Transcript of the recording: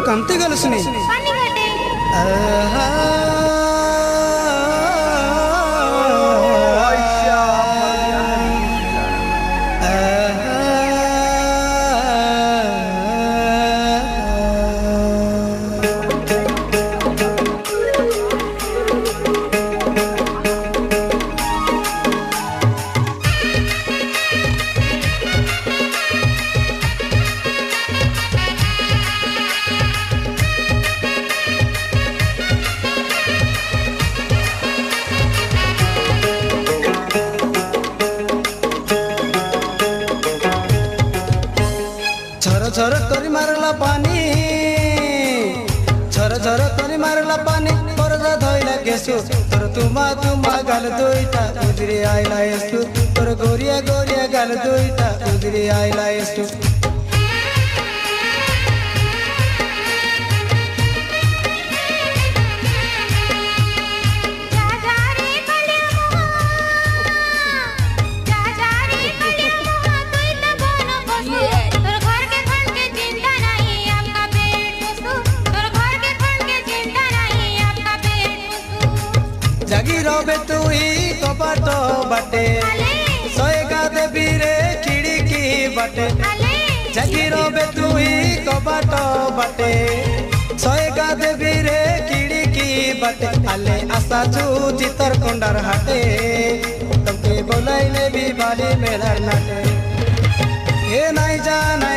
कमते गलस नहीं झर करी मारला पानी झर झर करी मारला पानी परदा धोइला केसु तोर तुमा गाल दोइटा उजरी आइला एसु तोर गोरिया गोरिया गाल दोइटा उजरी आइला एसु जागी रबे तुई कपाट बाटे सोएगा देवी रे खिड़की बाटे जागी रबे तुई कपाट बाटे सोएगा देवी रे खिड़की बाटे आले आशा जू चितर कोंडार हाटे तुमके बोलाइले भी बाली मेलार नाटे ये नहीं जाना